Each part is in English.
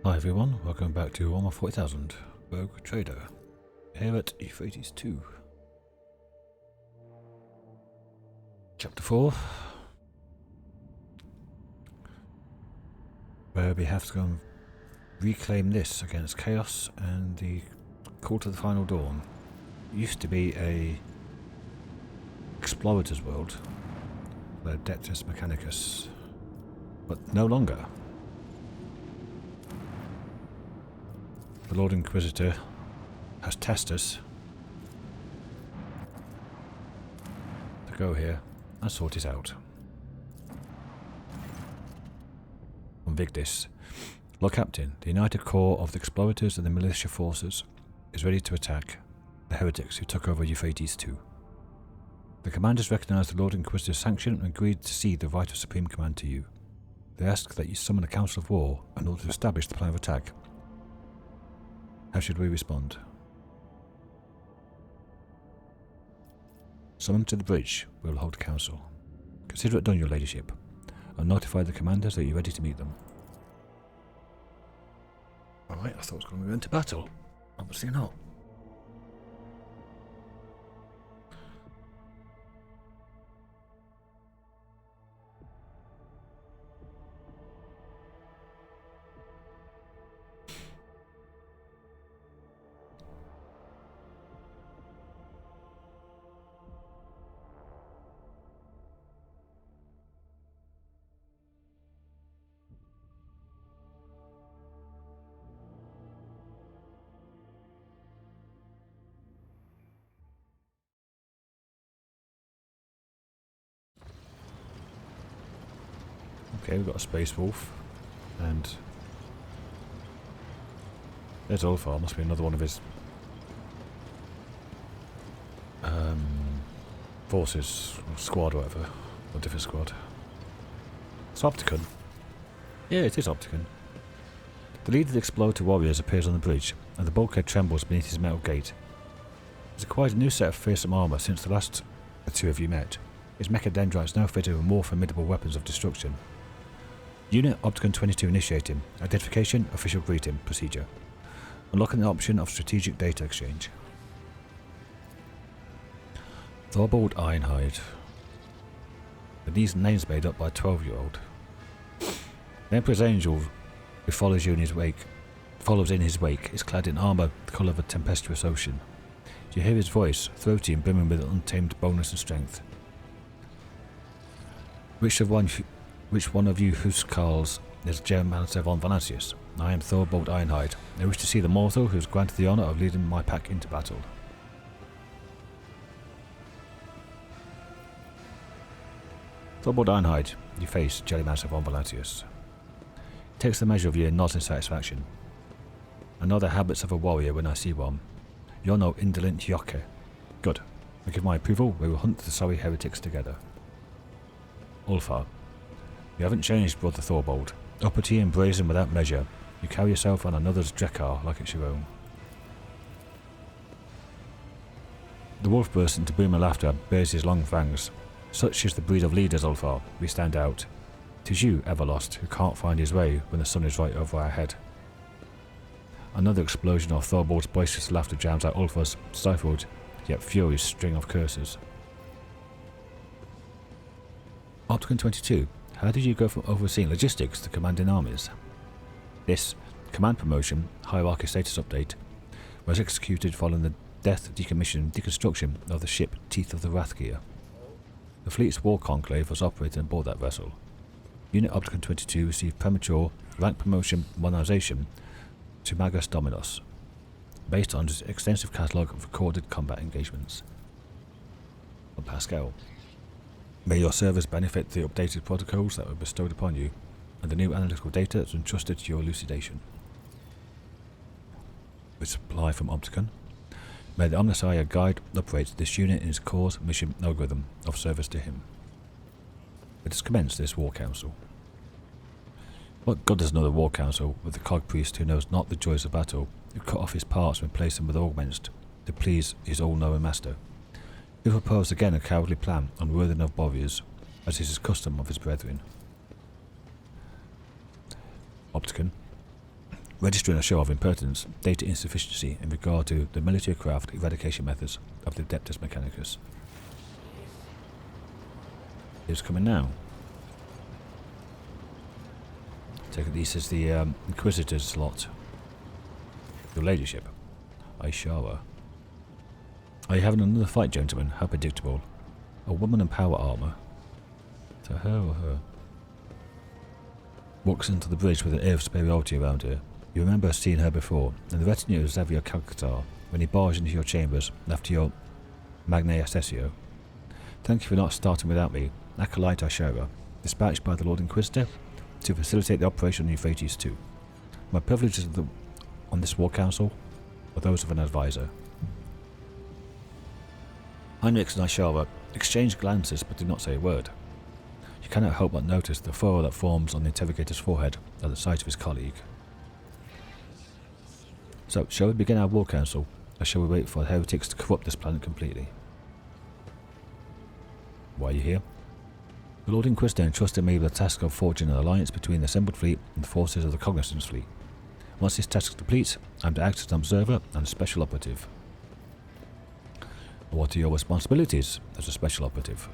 Hi everyone, welcome back to Warhammer 40,000 Rogue Trader, here at Eufrates II. Chapter 4, where we have to go and reclaim this against Chaos and the Cult of the Final Dawn. It used to be a Explorators world, the Adeptus Mechanicus, but no longer. The Lord Inquisitor has tasked us to go here and sort it out. On Vigdis, Lord Captain, the United Corps of the Explorators and the Militia Forces is ready to attack the heretics who took over Eufrates II. The commanders recognise the Lord Inquisitor's sanction and agreed to cede the right of supreme command to you. They ask that you summon a council of war in order to establish the plan of attack. How should we respond? Summon to the bridge. We will hold a council. Consider it done, your ladyship, and notify the commanders that you are ready to meet them. Alright, I thought it was going to go into battle. Obviously not. Okay, we've got a space wolf, and there's Ulfar. Must be another one of his forces, or squad, or whatever, or different squad. It's Opticon. Yeah, it is Opticon. The leader of the Explorator warriors appears on the bridge, and the bulkhead trembles beneath his metal gate. He's acquired a new set of fearsome armour since the last the two of you met. His mechadendrites now fitted with more formidable weapons of destruction. Unit Opticon 22 initiating. Identification, official greeting, procedure. Unlocking the option of strategic data exchange. Thorbold Ironhide. These names made up by a 12-year-old. The Emperor's Angel, who follows in his wake, is clad in armour the colour of a tempestuous ocean. You hear his voice, throaty and brimming with untamed boldness and strength. Which one of you Huskarls is Germancer von Vanasius? I am Thorbold Ironhide. I wish to see the mortal who is granted the honour of leading my pack into battle. Thorbold Ironhide, you face Jellymancer von Vanasius. He takes the measure of you and nods in satisfaction. I know the habits of a warrior when I see one. You're no indolent yokke. Good. I give my approval. We will hunt the sorry heretics together. Ulfar. You haven't changed, brother Thorbold. Uppity and brazen without measure. You carry yourself on another's Drekar like it's your own. The wolf bursts into booming laughter, bares his long fangs. Such is the breed of leaders, Ulfar. We stand out. 'Tis you, Everlost, who can't find his way when the sun is right over our head. Another explosion of Thorbold's boisterous laughter drowns out Ulfar's stifled, yet furious string of curses. Opticon 22. How did you go from overseeing logistics to commanding armies? This command promotion, hierarchy status update, was executed following the death, decommission and deconstruction of the ship Teeth of the Wrathgear. The fleet's war conclave was operated aboard that vessel. Unit Opticon 22 received premature rank promotion modernization to Magus Dominos, based on his extensive catalogue of recorded combat engagements. From Pascal. May your service benefit the updated protocols that were bestowed upon you, and the new analytical data that's entrusted to your elucidation. With supply from Opticon. May the Omnissiah guide and operate this unit in its course, mission, and algorithm of service to him. Let us commence this Warcouncil. What good is another Warcouncil with the cog priest who knows not the joys of battle, who cut off his parts and replaced them with augments to please his all-knowing master? He proposed again a cowardly plan unworthy of warriors, as is his custom of his brethren. Opticon. registering a show of impertinence, data insufficiency in regard to the military craft eradication methods of the Adeptus Mechanicus. It's coming now. Take it this is the Inquisitor's slot. Your ladyship. Ishara. Are you having another fight, gentlemen? How predictable. A woman in power armour. To her or her? Walks into the bridge with an air of superiority around her. You remember seeing her before, in the retinue of Xavier Calcatar, when he barged into your chambers after your Magna Accessio. Thank you for not starting without me, Acolyte Ishara, dispatched by the Lord Inquisitor to facilitate the operation on Eufrates II. My privileges on this Warcouncil are those of an advisor. Heinrich and Ishara exchanged glances but did not say a word. You cannot help but notice the furrow that forms on the interrogator's forehead at the sight of his colleague. So, shall we begin our Warcouncil, or shall we wait for the heretics to corrupt this planet completely? Why are you here? The Lord Inquisitor entrusted me with the task of forging an alliance between the assembled fleet and the forces of the Cognizance fleet. Once this task is complete, I am to act as an observer and a special operative. What are your responsibilities as a special operative?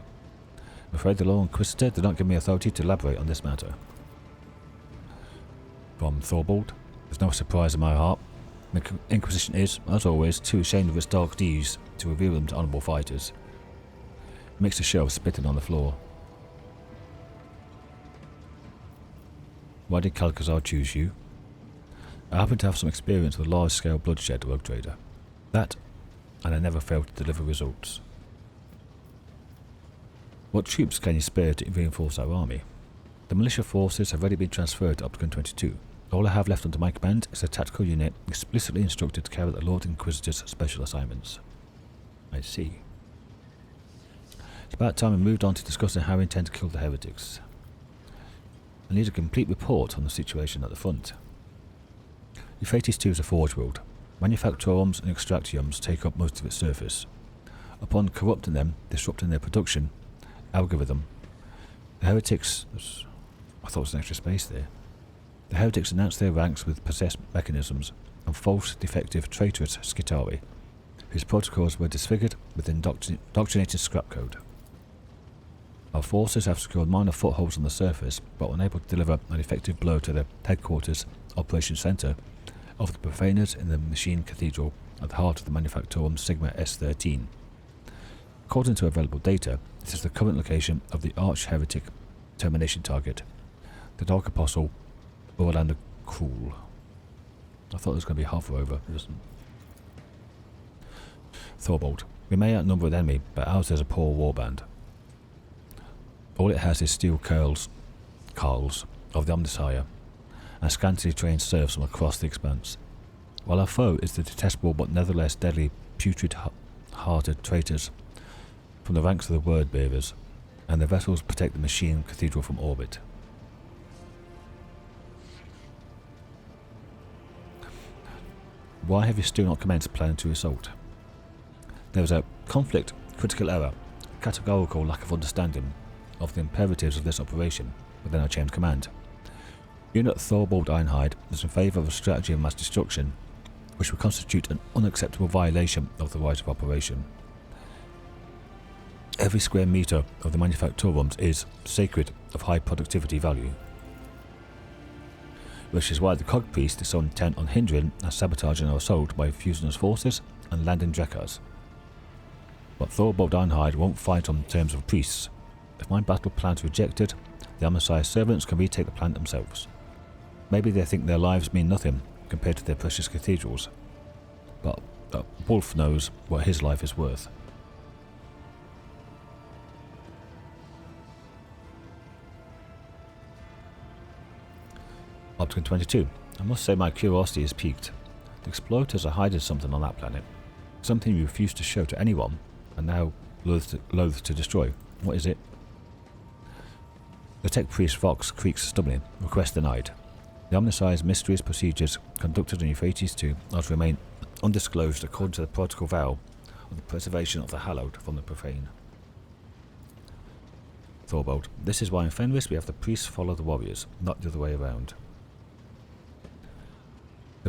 I'm afraid the Lord Inquisitor did not give me authority to elaborate on this matter. From Thorvald, there's no surprise in my heart. The Inquisition is, as always, too ashamed of its dark deeds to reveal them to honourable fighters. It makes a show of spitting on the floor. Why did Calcazar choose you? I happen to have some experience with a large-scale bloodshed rogue trader. That, and I never failed to deliver results. What troops can you spare to reinforce our army? The militia forces have already been transferred to Opticon 22. All I have left under my command is a tactical unit explicitly instructed to carry out the Lord Inquisitor's special assignments. I see. It's about time we moved on to discussing how we intend to kill the heretics. I need a complete report on the situation at the front. Eufrates II is a forge world. Manufactorums and extractiums take up most of its surface. Upon corrupting them, disrupting their production, algorithm, the heretics... I thought it was an extra space there. The heretics announced their ranks with possessed mechanisms and false, defective, traitorous Skitari, whose protocols were disfigured with indoctrinated scrap code. Our forces have secured minor footholds on the surface, but were unable to deliver an effective blow to the headquarters operation centre of the profaners in the Machine Cathedral at the heart of the Manufactorum Sigma S13. According to available data, this is the current location of the arch-heretic termination target, the Dark Apostle Orlando Cruel. I thought it was going to be halfway over. It isn't. Thorvald, we may outnumber the enemy, but ours is a poor warband. All it has is steel carls of the Omnissiah, and scantily trained serfs from across the expanse, while our foe is the detestable but nevertheless deadly putrid-hearted traitors from the ranks of the word-bearers, and their vessels protect the Machine Cathedral from orbit. Why have you still not commenced planning to assault? There was a conflict, critical error, categorical lack of understanding of the imperatives of this operation within our chain of command. Unit Thorvald Einhide is in favour of a strategy of mass destruction, which would constitute an unacceptable violation of the right of operation. Every square metre of the manufactorums is sacred of high productivity value, which is why the Cog Priest is so intent on hindering and sabotaging our assault by fusing his forces and landing Drekars. But Thorvald Einhide won't fight on terms of priests. If my battle plan is rejected, the Omnissiah's servants can retake the planet themselves. Maybe they think their lives mean nothing compared to their precious cathedrals, but Wolf knows what his life is worth. Opticon 22. I must say my curiosity is piqued. The exploiters are hiding something on that planet. Something you refuse to show to anyone, and now loath to destroy. What is it? The tech priest Vox creaks stubbornly. Request denied. The Omnissiah's mysteries procedures conducted in Eufrates II are to remain undisclosed according to the protocol vow of the preservation of the hallowed from the profane. Thorvald. This is why in Fenris we have the priests follow the warriors, not the other way around.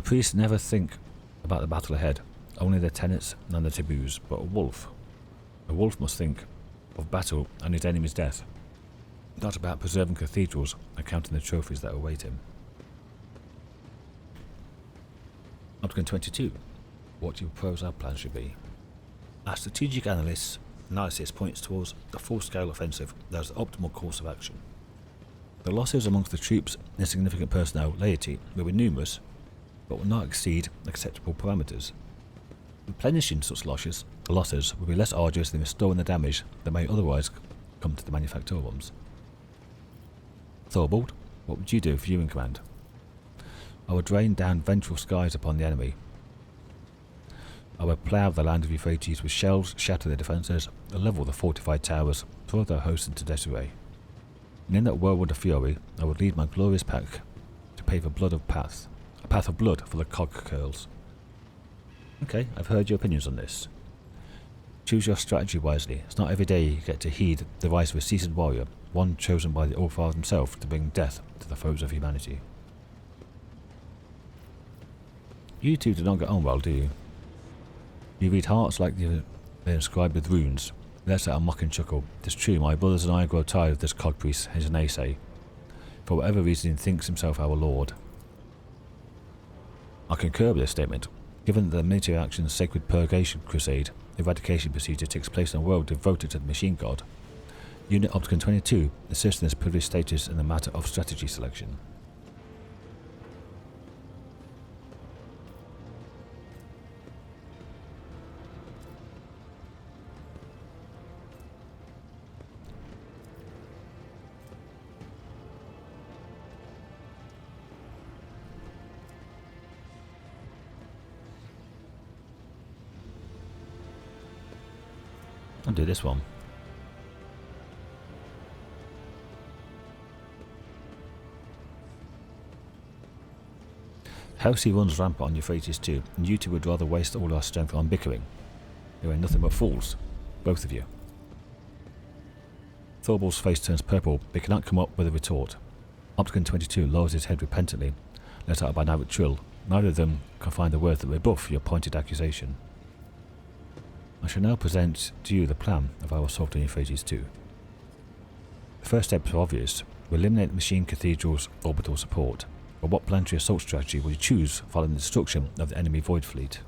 priests never think about the battle ahead, only their tenets and their taboos, but a wolf must think of battle and his enemy's death, not about preserving cathedrals and counting the trophies that await him. Opticon 22. What do you propose our plan should be? Our strategic analysis points towards a full-scale offensive that is the optimal course of action. The losses amongst the troops, insignificant personnel, laity will be numerous, but will not exceed acceptable parameters. Replenishing such losses will be less arduous than restoring the damage that may otherwise come to the manufactorums. Thorvald, what would you do if you were in command? I would rain down vengeful skies upon the enemy. I would plough the land of Euphrates with shells, shatter their defences, and level the fortified towers, throw their hosts into disarray. And in that whirlwind of fury, I would lead my glorious pack to pave a path of blood for the cog curls. Okay, I've heard your opinions on this. Choose your strategy wisely. It's not every day you get to heed the advice of a seasoned warrior, one chosen by the All-Father himself to bring death to the foes of humanity. You two do not get on well, do you? You read hearts like they're inscribed with runes. Let's let a mocking chuckle. It is true, my brothers and I grow tired of this cog priest, his naysay. For whatever reason he thinks himself our lord. I concur with this statement. Given that the military action's sacred purgation crusade, eradication procedure takes place in a world devoted to the machine god, Unit Opticon 22 assists in its privileged status in the matter of strategy selection. I'll do this one. Heresy runs rampant on Eufrates II, and you two would rather waste all our strength on bickering. You are nothing but fools, both of you. Thorvald's face turns purple, but he cannot come up with a retort. Opticon 22 lowers his head repentantly, let out a banal trill. Neither of them can find the words that rebuff your pointed accusation. I shall now present to you the plan of our assault on Eufrates II. The first steps are obvious. We eliminate the machine cathedral's orbital support. But what planetary assault strategy will you choose following the destruction of the enemy void fleet?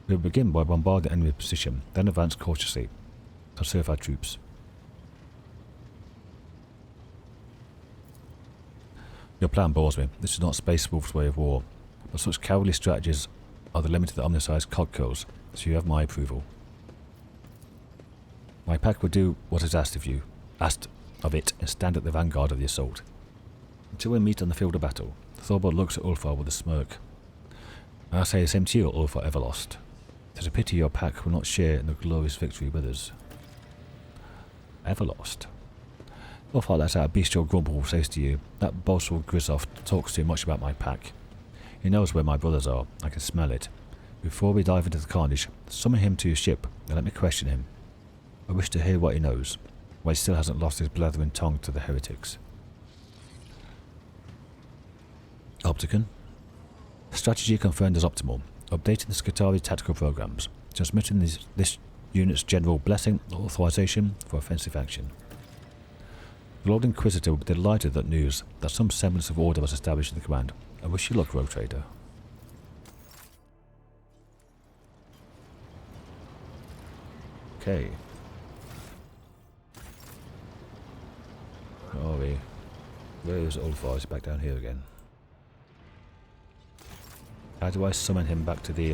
We will begin by bombarding the enemy position, then advance cautiously. Conserve our troops. Your plan bores me. This is not Space Wolf's way of war, but such cowardly strategies are the limit of the omnisized cogcurls, so you have my approval. My pack will do what is asked of it, and stand at the vanguard of the assault. Until we meet on the field of battle, Thorvald looks at Ulfar with a smirk. I say the same to you, Ulfar Everlost. It is a pity your pack will not share in the glorious victory with us. Everlost. Ulfar lets out a bestial grumble, says to you, that boastful Grizoff talks too much about my pack. He knows where my brothers are. I can smell it. Before we dive into the carnage, summon him to your ship and let me question him. I wish to hear what he knows, while he still hasn't lost his blethering tongue to the heretics. Opticon. Strategy confirmed as optimal. Updating the Skitarii tactical programs. Transmitting this unit's general blessing or authorization for offensive action. The Lord Inquisitor will be delighted at news that some semblance of order was established in the command. I wish you luck, Rogue Trader. Okay. Where are we? Where is Ulfar? He's back down here again. How do I summon him back to the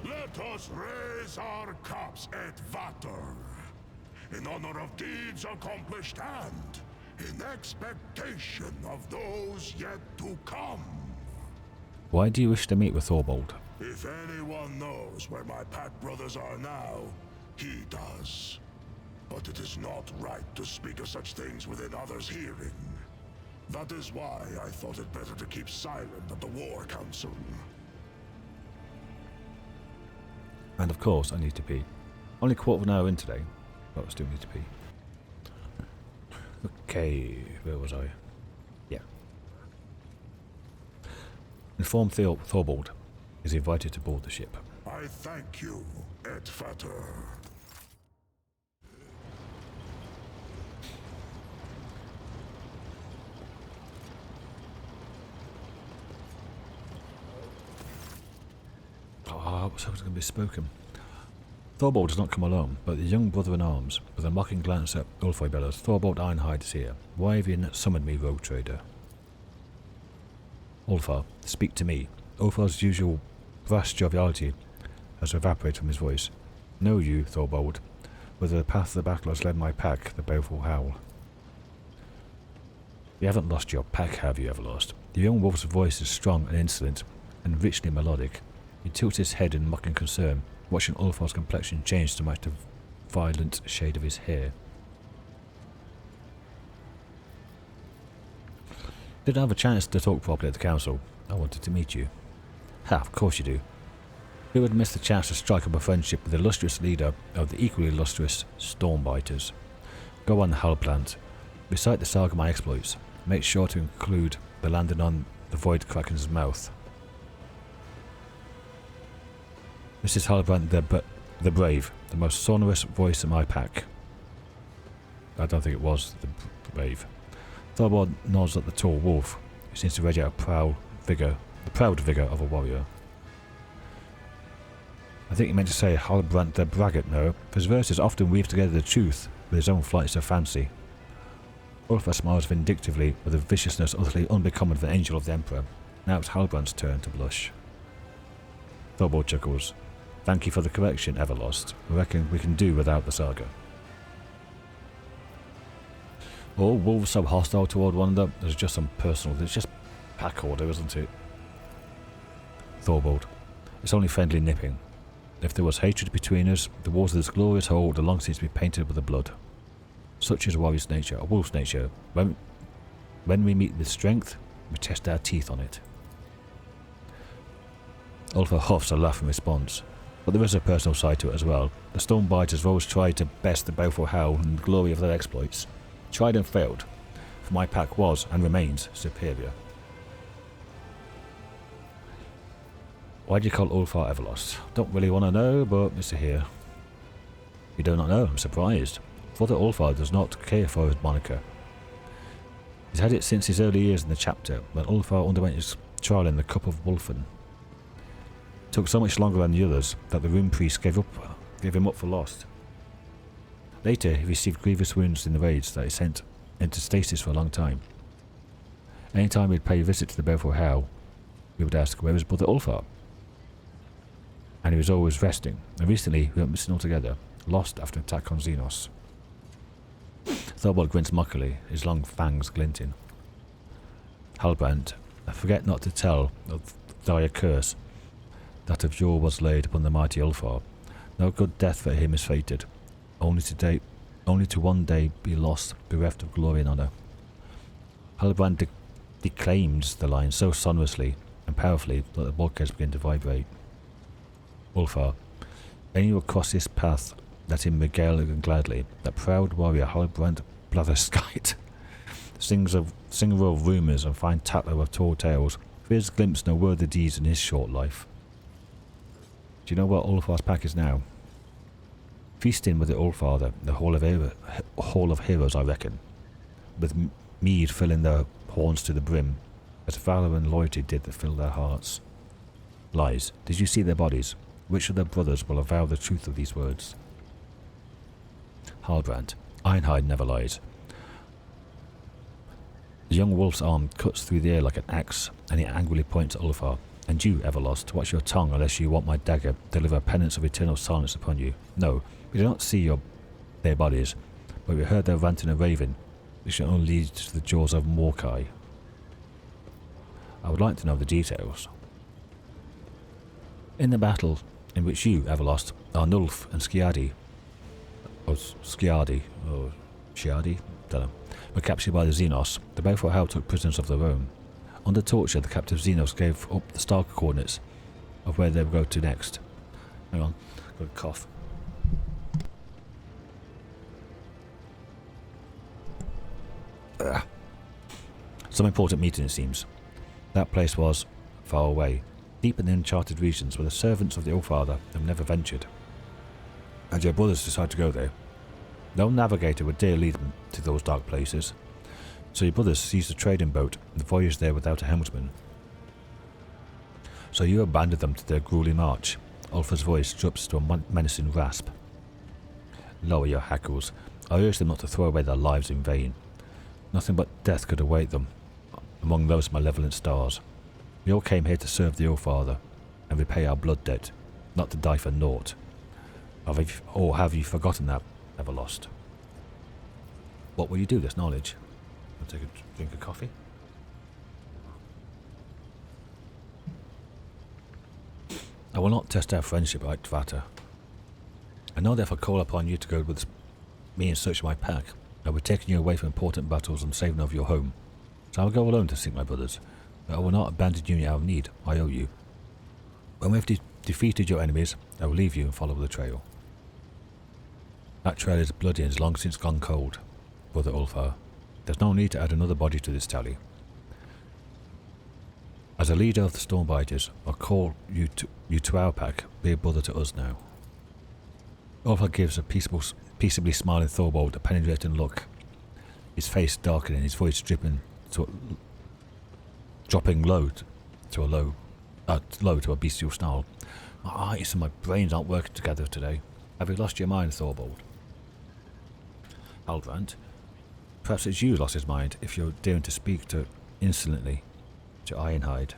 Let us raise our cups et vater, in honor of deeds accomplished and in expectation of those yet to come. Why do you wish to meet with Thorvald? If anyone knows where my pack brothers are now, he does. But it is not right to speak of such things within others' hearing. That is why I thought it better to keep silent at the Warcouncil. And of course, I need to pee. Only a quarter of an hour in today, but I still need to pee. Okay, where was I? Yeah. Inform Thorvald is invited to board the ship. I thank you, Edfater. I was hoping it was going to be spoken. Thorvald does not come alone, but the young brother-in-arms, with a mocking glance at Ulfar bellows, "Thorvald Ironhide is here. Why have you not summoned me, rogue trader?" Ulfar, speak to me. Ulfar's usual brash joviality has evaporated from his voice. Know you, Thorvald, whether the path of the battle has led my pack, the baleful howl? You haven't lost your pack, have you, Everlost? The young wolf's voice is strong and insolent, and richly melodic. He tilts his head in mocking concern, watching Ulfar's complexion change to match the violent shade of his hair. Didn't have a chance to talk properly at the council. I wanted to meet you. Ha, of course you do. Who would miss the chance to strike up a friendship with the illustrious leader of the equally illustrious Stormbiters? Go on, Halbrand. Recite the saga of my exploits. Make sure to include the landing on the Void Kraken's mouth. This is Halbrand the Brave, the most sonorous voice in my pack. I don't think it was the Brave. Thorvald nods at the tall wolf, who seems to radiate the proud vigour of a warrior. I think he meant to say Halbrand the Braggart, no, for his verses often weave together the truth with his own flights of fancy. Ulfar smiles vindictively with a viciousness utterly unbecoming of an angel of the Emperor. Now it's Halbrand's turn to blush. Thorvald chuckles. Thank you for the correction, Everlost. I reckon we can do without the saga. All wolves so hostile toward one another, there's just some personal, it's just pack order, isn't it? Thorvald. It's only friendly nipping. If there was hatred between us, the walls of this glorious hole would long since be painted with the blood. Such is a warrior's nature, a wolf's nature. When we meet with strength, we test our teeth on it. Ulfar huffs a laugh in response. But there is a personal side to it as well. The Stormbiters have always tried to best the baleful howl and the glory of their exploits. Tried and failed, for my pack was, and remains, superior. Why do you call Ulfar Everlost? Don't really want to know, but Mr. Here. You do not know, I'm surprised. For that Ulfar does not care for his moniker. He's had it since his early years in the chapter, when Ulfar underwent his trial in the Cup of Wulfen. Took so much longer than the others that the rune priest gave him up for lost. Later, he received grievous wounds in the raids that he sent into stasis for a long time. Any time we'd pay a visit to the Baleful Howl, we would ask, where was Brother Ulfar? And he was always resting, and recently we went missing altogether, lost after an attack on Xenos. Thorvald grins mockingly, his long fangs glinting. Halbrand, I forget not to tell of thy curse, that of yore was laid upon the mighty Ulfar. No good death for him is fated, only to one day be lost, bereft of glory and honour. Halbrand declaims the line so sonorously and powerfully that the bulkheads begin to vibrate. Ulfar, any who cross this path, let him regale him gladly. That proud warrior Halbrand Blatherskite, singer of rumours and fine tattler of tall tales, fears glimpse no worthy deeds in his short life. Do you know what Ulfar's pack is now? Feasting with the Allfather, the Hall of Heroes, I reckon, with mead filling their horns to the brim, as valour and loyalty did that fill their hearts. Lies, did you see their bodies? Which of their brothers will avow the truth of these words? Halbrand, Ironhide never lies. The young wolf's arm cuts through the air like an axe, and he angrily points at Ulfar. And you, Everlost, watch your tongue unless you want my dagger to deliver a penance of eternal silence upon you. No, we do not see their bodies, but we heard their ranting and raving, which shall only lead to the jaws of Morkai. I would like to know the details. In the battle in which you, Everlost, Arnulf and Skiadi, don't know, were captured by the Xenos, the Baleful Howl took prisoners of their own. Under torture, the captive Xenos gave up the star coordinates of where they would go to next. Hang on. Good cough. Ugh. Some important meeting, it seems. That place was far away, deep in the uncharted regions where the servants of the Allfather have never ventured. And your brothers decide to go there. No navigator would dare lead them to those dark places, so your brothers seized a trading boat and voyaged there without a helmsman. So you abandoned them to their grueling march. Ulfa's voice drops to a menacing rasp. Lower your hackles. I urge them not to throw away their lives in vain. Nothing but death could await them among those malevolent stars. We all came here to serve the Allfather and repay our blood debt, not to die for naught. Or have you forgotten that, Everlost? What will you do with this knowledge? I'll take a drink of coffee. I will not test our friendship like Tvata. I know that if I call upon you to go with me in search of my pack, I will be taking you away from important battles and saving of your home. So I will go alone to seek my brothers, but I will not abandon you out of need. I owe you. When we have defeated your enemies, I will leave you and follow the trail. That trail is bloody and has long since gone cold, Brother Ulfar. There's no need to add another body to this tally. As a leader of the Stormbiters, I call you to our pack. Be a brother to us now. Ulfar gives a peaceably smiling Thorbold a penetrating look, his face darkening, his voice dropping low to a bestial snarl. My eyes and my brains aren't working together today. Have you lost your mind, Thorbold? Halbrand, perhaps it's you lost his mind if you're daring to speak to insolently to Ironhide.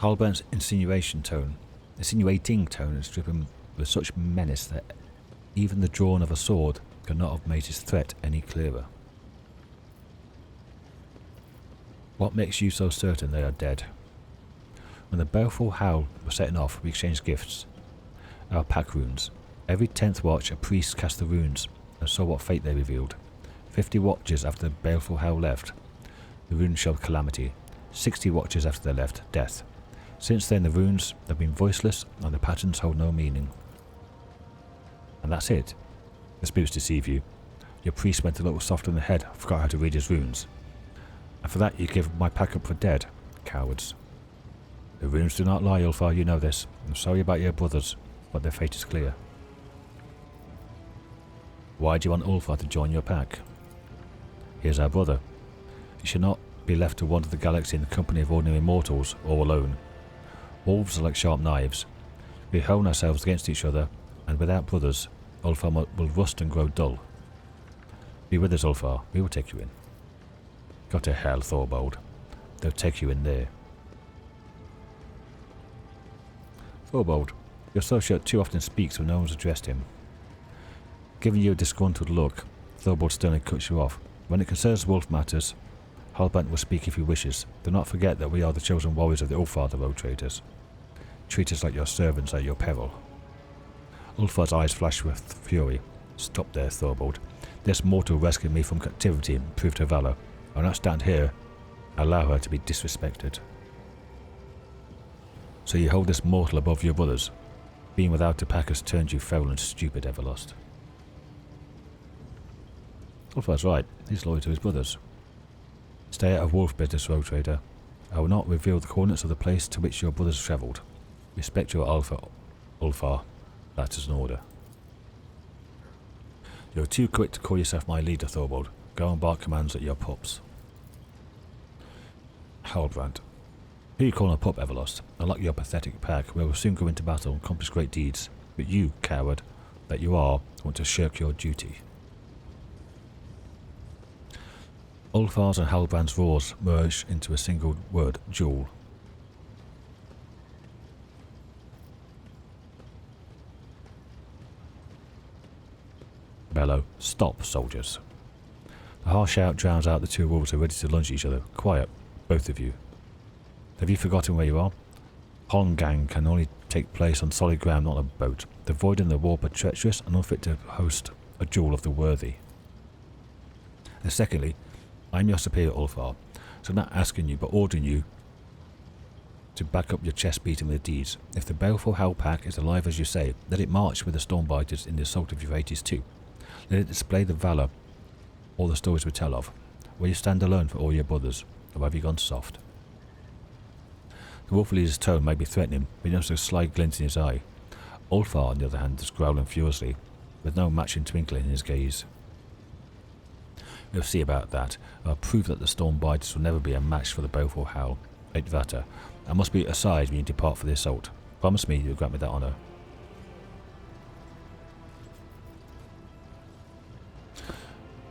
Halbrand's insinuating tone is driven with such menace that even the drawing of a sword could not have made his threat any clearer. What makes you so certain they are dead? When the baleful howl was setting off, we exchanged gifts. Our pack runes. Every 10th watch, a priest cast the runes, and saw what fate they revealed. 50 watches after the baleful howl left, the runes showed calamity. 60 watches after they left, death. Since then, the runes have been voiceless, and the patterns hold no meaning. And that's it. The spirits deceive you. Your priest went a little soft on the head, forgot how to read his runes. And for that you give my pack up for dead, cowards. The runes do not lie, Ulfar, you know this. I'm sorry about your brothers, but their fate is clear. Why do you want Ulfar to join your pack? He is our brother. He should not be left to wander the galaxy in the company of ordinary mortals, all alone. Wolves are like sharp knives. We hone ourselves against each other, and without brothers, Ulfar will rust and grow dull. Be with us, Ulfar. We will take you in. Go to hell, Thorbold. They'll take you in there. Thorbold, your associate too often speaks when no one's addressed him. Giving you a disgruntled look, Thorbold sternly cuts you off. When it concerns wolf matters, Halbrand will speak if he wishes. Do not forget that we are the chosen warriors of the Allfather, O traitors. Treat us like your servants at your peril. Ulfar's eyes flashed with fury. Stop there, Thorbold. This mortal rescued me from captivity and proved her valour. I will not stand here and allow her to be disrespected. So you hold this mortal above your brothers? Being without a pack has turned you feral and stupid, Everlost. Ulfar's right. He's loyal to his brothers. Stay out of wolf business, rogue trader. I will not reveal the coordinates of the place to which your brothers travelled. Respect your Ulfar. That is an order. You're too quick to call yourself my leader, Thorbold. Go and bark commands at your pups. Halbrand. Who you calling a pup, Everlost? Unlike your pathetic pack, we will soon go into battle and accomplish great deeds. But you, coward, that you are, want to shirk your duty. Ulfar's and Halbrand's roars merge into a single word, duel. Bellow, stop, soldiers. The harsh shout drowns out the two wolves who are ready to lunge at each other. Quiet, both of you. Have you forgotten where you are? Holmgang can only take place on solid ground, not on a boat. The void and the warp are treacherous and unfit to host a duel of the worthy. And secondly, I am your superior, Ulfar, so I'm not asking you but ordering you to back up your chest beating with deeds. If the baleful Hell Pack is alive as you say, let it march with the Stormbiters in the assault of Eufrates II. Let it display the valour all the stories we tell of. Will you stand alone for all your brothers, or have you gone soft? The wolf leader's tone may be threatening, but he noticed a slight glint in his eye. Ulfar, on the other hand, is growling furiously, with no matching twinkle in his gaze. We'll see about that. I'll prove that the Stormbiters will never be a match for the baleful Howl. Eitvata, I must be aside when you depart for the assault. Promise me you'll grant me that honour.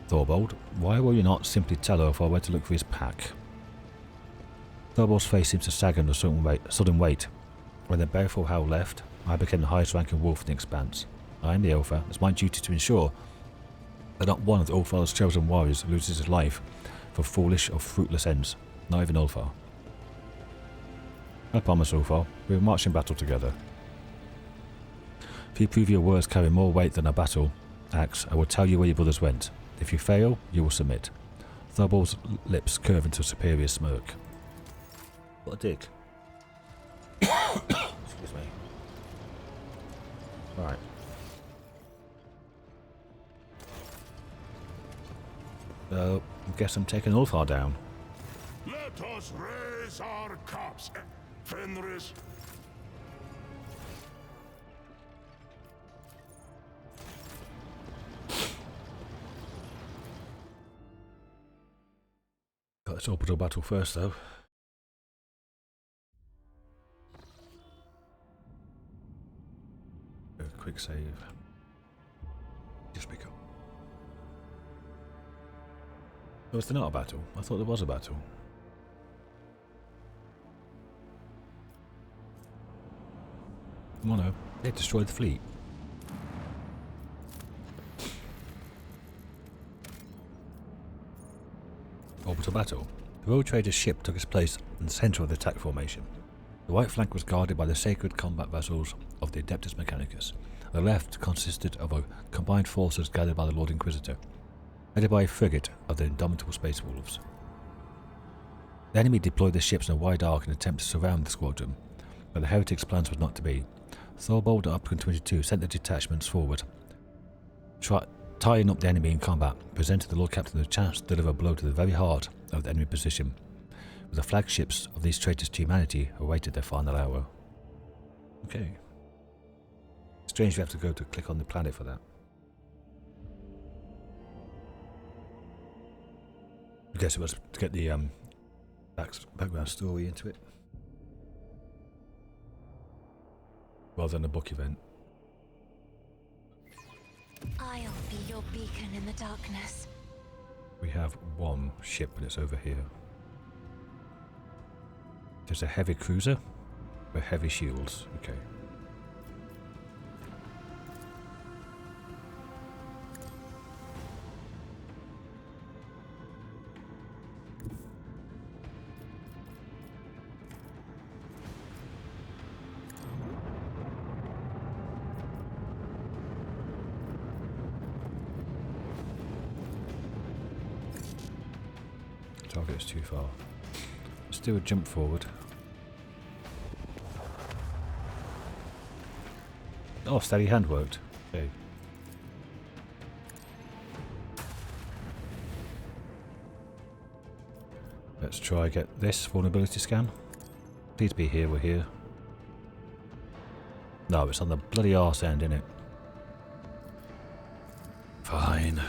Thorbold, why will you not simply tell Ulfar where to look for his pack? Thorbold's face seems to sag under sudden weight. When the baleful Howl left, I became the highest ranking wolf in the Expanse. I am the Ulfar. It's my duty to ensure that not one of the Ulfar's chosen warriors loses his life for foolish or fruitless ends. Not even Ulfar. I promise, Ulfar, we will march in battle together. If you prove your words carry more weight than a battle axe, I will tell you where your brothers went. If you fail, you will submit. Thorbold's lips curve into a superior smirk. What a dick. Excuse me. Right. I guess I'm taking Ulfar down. Let us raise our cups, Fenris. Got this orbital battle first, though. A quick save. Just pick up. Oh, is there not a battle? I thought there was a battle. Mono, they destroyed the fleet. Orbital battle. The road trader's ship took its place in the centre of the attack formation. The right flank was guarded by the sacred combat vessels of the Adeptus Mechanicus. The left consisted of a combined forces gathered by the Lord Inquisitor, headed by a frigate of the indomitable Space Wolves. The enemy deployed their ships in a wide arc in an attempt to surround the squadron, but the heretics' plans was not to be. Thorbold and Upton 22 sent their detachments forward, tying up the enemy in combat, presented the Lord Captain the chance to deliver a blow to the very heart of the enemy position, where the flagships of these traitors to humanity awaited their final hour. Okay. Strange we have to go to click on the planet for that. I guess it was to get the background story into it, rather than a book event. I'll be your beacon in the darkness. We have one ship and it's over here. There's a heavy cruiser with heavy shields. Okay. Target is too far. Let's do a jump forward. Oh, steady hand worked. Okay. Let's try get this vulnerability scan. Please be here, we're here. No, it's on the bloody arse end, innit? Fine.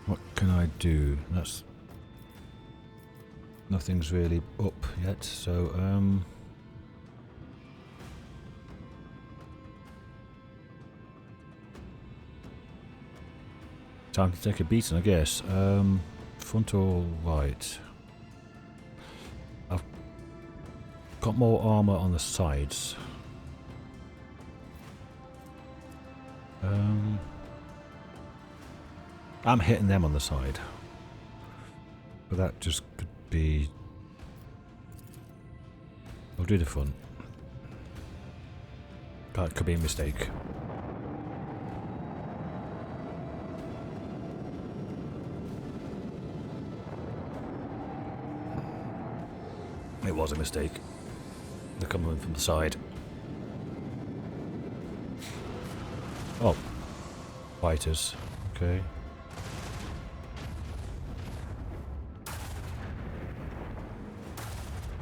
What can I do? That's... Nothing's really up yet, so time to take a beating, I guess. Front or right? I've got more armour on the sides. I'm hitting them on the side. But that just could be... I'll do the front. That could be a mistake. It was a mistake. They're coming in from the side. Oh. Fighters. Okay.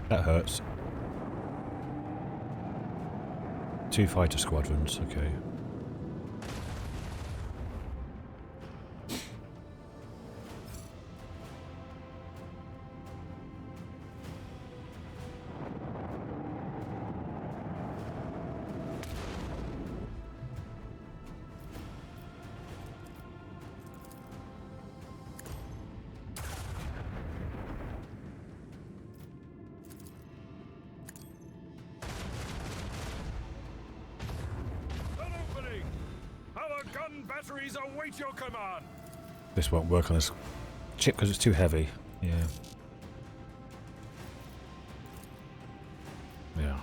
That hurts. 2 fighter squadrons, okay. Batteries await your command. This won't work on this chip because it's too heavy. Yeah. Yeah.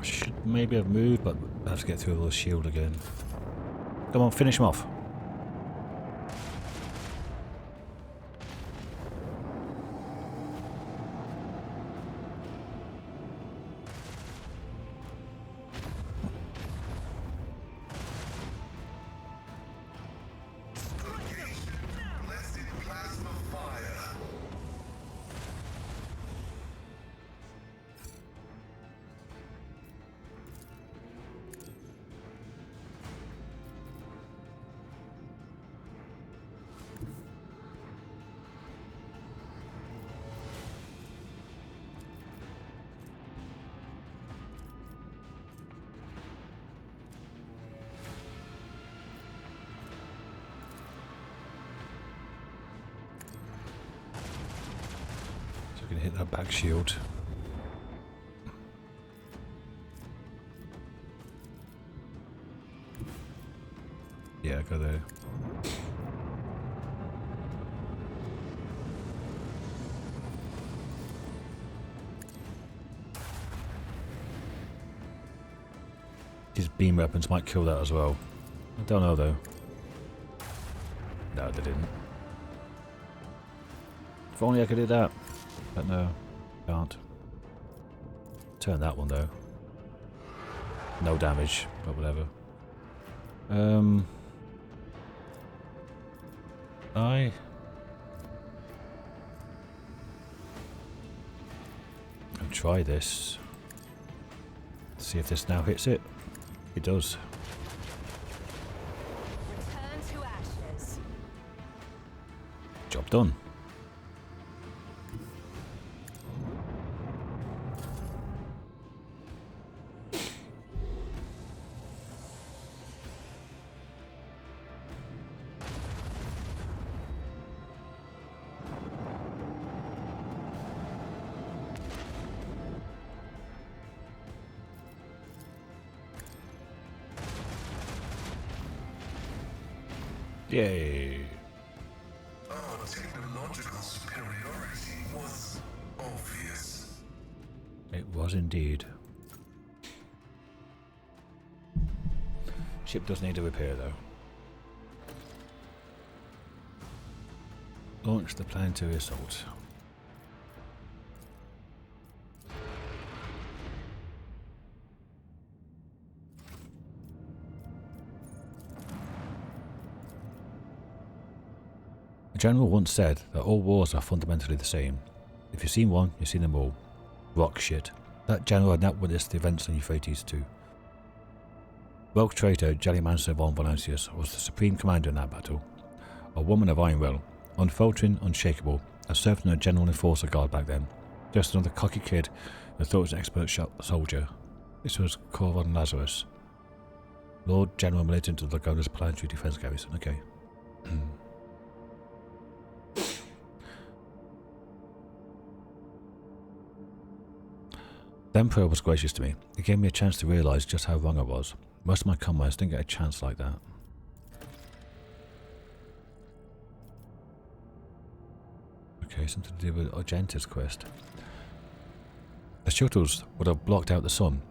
Should maybe have moved, but I have to get through a little shield again. Come on, finish him off. Gonna hit that back shield. Yeah, go there. These beam weapons might kill that as well. I don't know though. No, they didn't. If only I could do that. But no, can't. Turn that one though. No damage, but whatever. I'll try this. See if this now hits it. It does. Return to ashes. Job done. Yay. Our technological superiority was obvious. It was indeed. Ship does need a repair though. Launch the planetary assault. A general once said that all wars are fundamentally the same. If you've seen one, you've seen them all. Rock shit. That general had not witnessed the events on Eufrates II. Rogue traitor Jellymancer von Valancius was the supreme commander in that battle. A woman of iron will, unfaltering, unshakable, and served in a general enforcer guard back then. Just another cocky kid who thought he was an expert soldier. This was Corvon Lazarus, Lord General Militant of the Lagona's Planetary Defense Garrison. Okay. The Emperor was gracious to me. He gave me a chance to realise just how wrong I was. Most of my comrades didn't get a chance like that. Okay, something to do with Argenta's quest. The shuttles would have blocked out the sun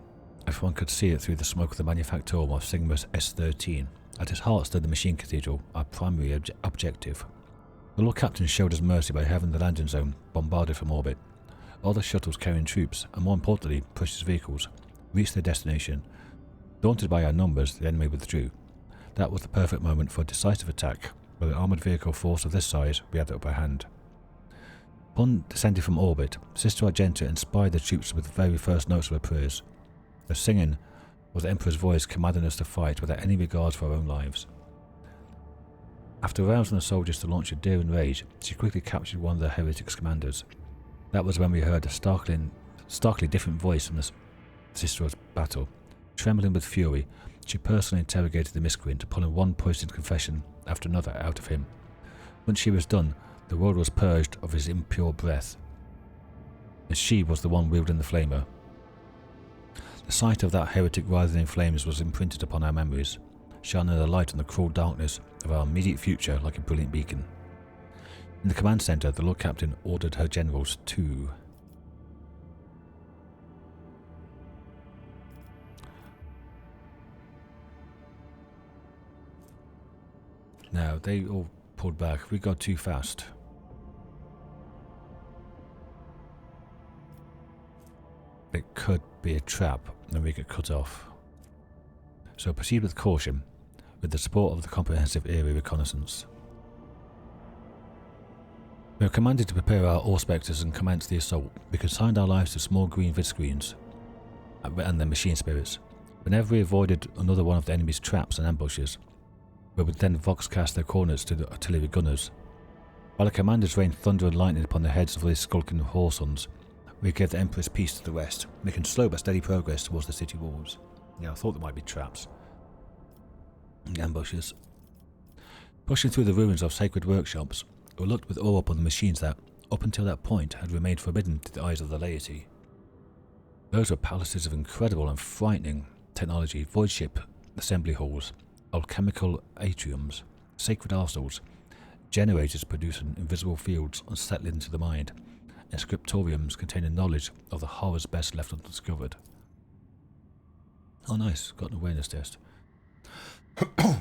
if one could see it through the smoke of the manufactorum of Sigma's S-13. At its heart stood the machine cathedral, our primary objective. The Lord Captain showed us mercy by having the landing zone bombarded from orbit. All the shuttles carrying troops, and more importantly, precious vehicles, reached their destination. Daunted by our numbers, the enemy withdrew. That was the perfect moment for a decisive attack. With an armoured vehicle force of this size, we had the upper hand. Upon descending from orbit, Sister Argenta inspired the troops with the very first notes of her prayers. The singing was the Emperor's voice commanding us to fight without any regard for our own lives. After arousing the soldiers to launch a daring rage, she quickly captured one of the heretics' commanders. That was when we heard a starkly different voice from the Sister's battle. Trembling with fury, she personally interrogated the miscreant, pulling one poisoned confession after another out of him. Once she was done, the world was purged of his impure breath, and she was the one wielding the flamer. The sight of that heretic writhing in flames was imprinted upon our memories, shining a light on the cruel darkness of our immediate future like a brilliant beacon. In the command centre, the Lord Captain ordered her generals to Now, they all pulled back. We got too fast. It could be a trap and we get cut off. So proceed with caution, with the support of the comprehensive area reconnaissance. We are commanded to prepare our Auspectors and commence the assault. We consigned our lives to small green vid screens and their machine spirits. Whenever we avoided another one of the enemy's traps and ambushes, we would then voxcast their coordinates to the artillery gunners. While the commanders rained thunder and lightning upon the heads of these skulking whoresons, we gave the Emperor's peace to the west, making slow but steady progress towards the city walls. Yeah, I thought there might be traps. Ambushes. Pushing through the ruins of sacred workshops, we looked with awe upon the machines that, up until that point, had remained forbidden to the eyes of the laity. Those were palaces of incredible and frightening technology, voidship assembly halls, alchemical atriums, sacred arsenals, generators producing invisible fields unsettling into the mind, and scriptoriums containing knowledge of the horrors best left undiscovered. Oh nice, got an awareness test.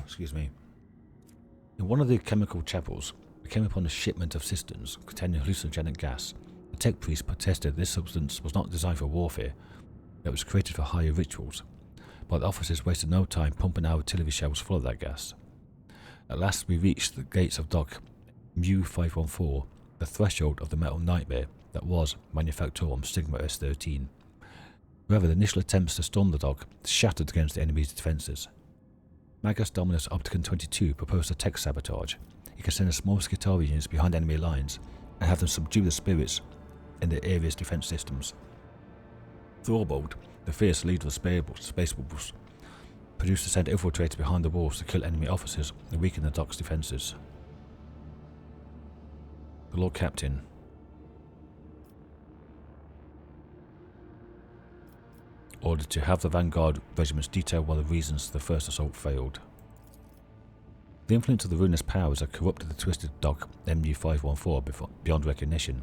Excuse me. In one of the chemical chapels, we came upon a shipment of cisterns containing hallucinogenic gas. The tech priest protested this substance was not designed for warfare, it was created for higher rituals, but the officers wasted no time pumping our artillery shells full of that gas. At last we reached the gates of dock Mu-514, the threshold of the metal nightmare that was Manufactorum Sigma S-13. However, the initial attempts to storm the dock shattered against the enemy's defences. Magus Dominus Opticon 22 proposed a tech sabotage. He could send a small Skitarians behind enemy lines and have them subdue the spirits in the area's defence systems. Thorbold, the fierce leader of the Space Wolves, produced to send infiltrators behind the walls to kill enemy officers and weaken the dock's defences. The Lord Captain ordered to have the vanguard regiments detail one of the reasons the first assault failed. The influence of the ruinous powers had corrupted the twisted dock MU-514 beyond recognition.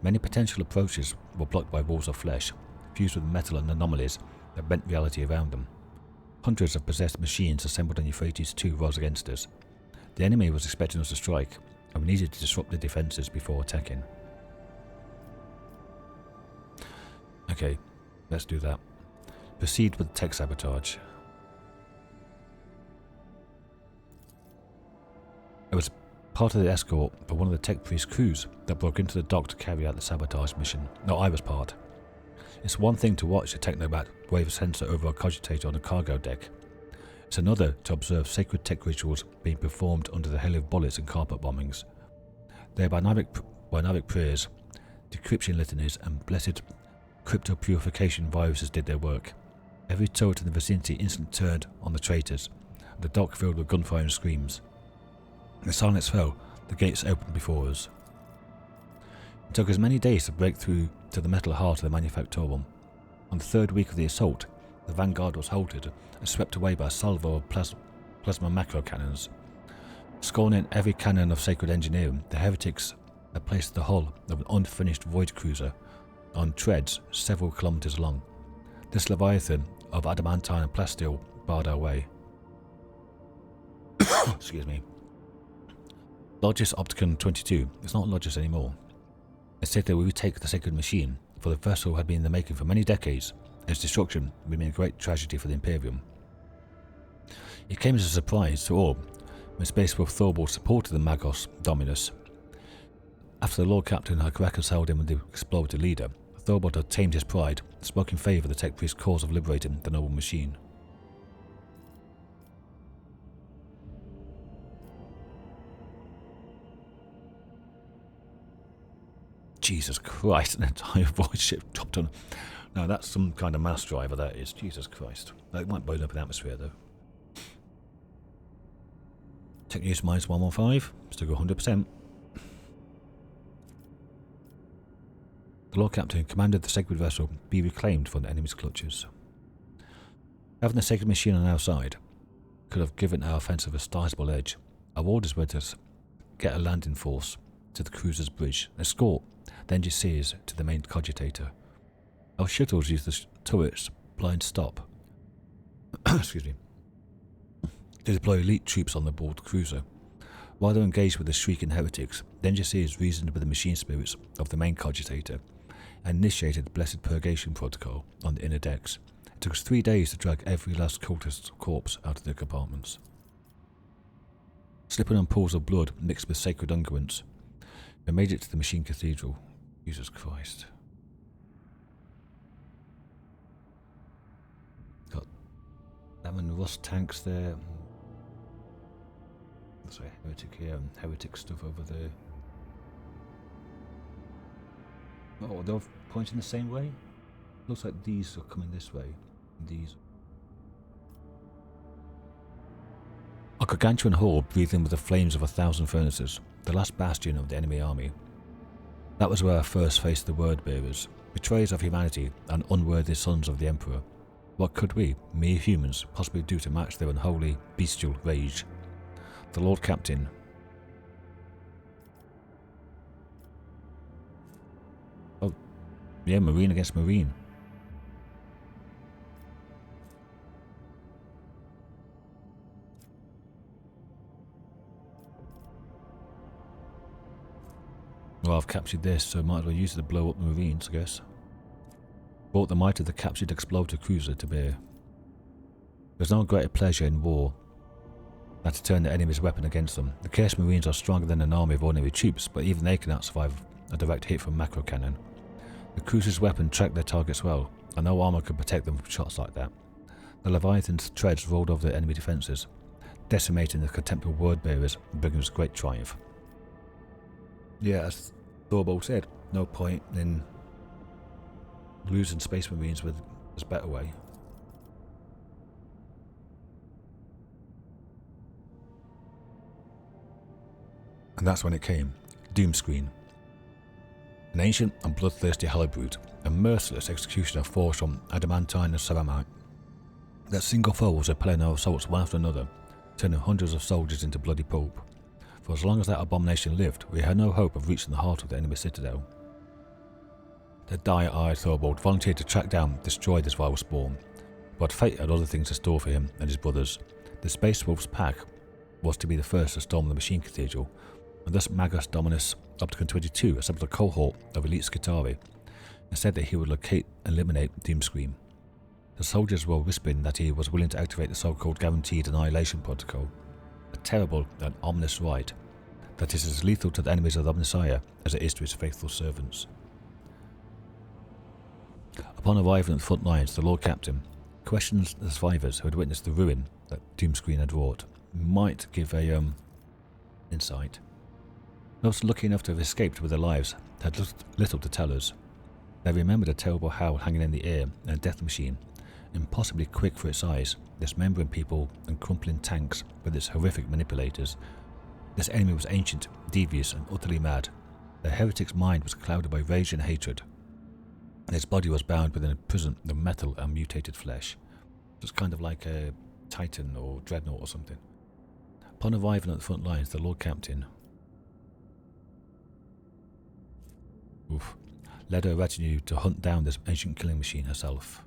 Many potential approaches were blocked by walls of flesh, fused with metal and anomalies that bent reality around them. Hundreds of possessed machines assembled on Eufrates II rose against us. The enemy was expecting us to strike, and we needed to disrupt the defences before attacking. Okay, let's do that. Proceed with tech sabotage. It was part of the escort for one of the tech priest's crews that broke into the dock to carry out the sabotage mission. No, I was part. It's one thing to watch a technobat wave a sensor over a cogitator on a cargo deck. It's another to observe sacred tech rituals being performed under the hail of bullets and carpet bombings. Their binomic prayers, decryption litanies, and blessed crypto-purification viruses did their work. Every turret in the vicinity instantly turned on the traitors, the dock filled with gunfire and screams. The silence fell, the gates opened before us. It took us many days to break through to the metal heart of the Manufactorum. On the third week of the assault, the vanguard was halted and swept away by a salvo of plasma macro cannons. Scorning every cannon of sacred engineering, the heretics had placed the hull of an unfinished void cruiser on treads several kilometers long. This leviathan of adamantine and plasteel barred our way. Excuse me. Logus Opticon 22 is not Logus anymore. It said that we would take the sacred machine, for the vessel had been in the making for many decades, and its destruction would mean a great tragedy for the Imperium. It came as a surprise to all when Space Wolf Thorvald supported the Magos Dominus. After the Lord Captain had reconciled him with the explorative leader, Thorvald had tamed his pride and spoke in favour of the tech priest's cause of liberating the noble machine. Jesus Christ, an entire voidship dropped on. No, that's some kind of mass driver, that is. Jesus Christ. That might burn up in the atmosphere, though. Tech use minus 115, still go 100%. The Lord Captain commanded the sacred vessel be reclaimed from the enemy's clutches. Having the sacred machine on our side could have given our offensive a sizable edge. Our orders were to get a landing force to the cruiser's bridge, escort the engineers to the main cogitator. Our shuttles used the turrets blind stop excuse me, to deploy elite troops on the board cruiser. While they were engaged with the shrieking heretics, the engineers reasoned with the machine spirits of the main cogitator and initiated the blessed purgation protocol on the inner decks. It took us 3 days to drag every last cultist's corpse out of their compartments. Slipping on pools of blood mixed with sacred unguents, we made it to the machine cathedral. Jesus Christ. Got lemon rust tanks there. Sorry, heretic here and heretic stuff over there. Oh, they're pointing the same way? Looks like these are coming this way. These. A gargantuan hall breathed in with the flames of 1,000 furnaces, the last bastion of the enemy army. That was where I first faced the word bearers, betrayers of humanity and unworthy sons of the Emperor. What could we, mere humans, possibly do to match their unholy, bestial rage? The Lord Captain. Oh, yeah, Marine against Marine. Well, I've captured this, so might as well use it to blow up the Marines, I guess. Brought the might of the captured exploder cruiser to bear. There's no greater pleasure in war than to turn the enemy's weapon against them. The Chaos Marines are stronger than an army of ordinary troops, but even they cannot survive a direct hit from macro cannon. The cruiser's weapon tracked their targets well, and no armour could protect them from shots like that. The Leviathan's treads rolled over the enemy defences, decimating the contemptible word bearers and bringing us great triumph. Yeah, as Thorvald said, no point in losing Space Marines with this better way. And that's when it came. Doom Screen. An ancient and bloodthirsty halberd, a merciless executioner forged from adamantine and ceramite. That single foe was repelling our assaults one after another, turning hundreds of soldiers into bloody pulp. For as long as that abomination lived, we had no hope of reaching the heart of the enemy citadel. The dire-eyed Thorvald volunteered to track down and destroy this vile spawn, but fate had other things in store for him and his brothers. The Space Wolf's pack was to be the first to storm the Machine Cathedral, and thus Magus Dominus Opticon 22 assembled a cohort of elite Scutari and said that he would locate and eliminate Doomscream. The soldiers were whispering that he was willing to activate the so-called Guaranteed Annihilation Protocol, a terrible and ominous rite that is as lethal to the enemies of the Omnissiah as it is to his faithful servants. Upon arriving at the front lines, the Lord Captain questioned the survivors who had witnessed the ruin that Doomscreen had wrought might give a insight. Those lucky enough to have escaped with their lives had little to tell us. They remembered a terrible howl hanging in the air and a death machine, impossibly quick for its size, dismembering people and crumpling tanks with its horrific manipulators. This enemy was ancient, devious, and utterly mad. The heretic's mind was clouded by rage and hatred. His body was bound within a prison of metal and mutated flesh. It was kind of like a Titan or Dreadnought or something. Upon arriving at the front lines, the Lord Captain led her retinue to hunt down this ancient killing machine herself.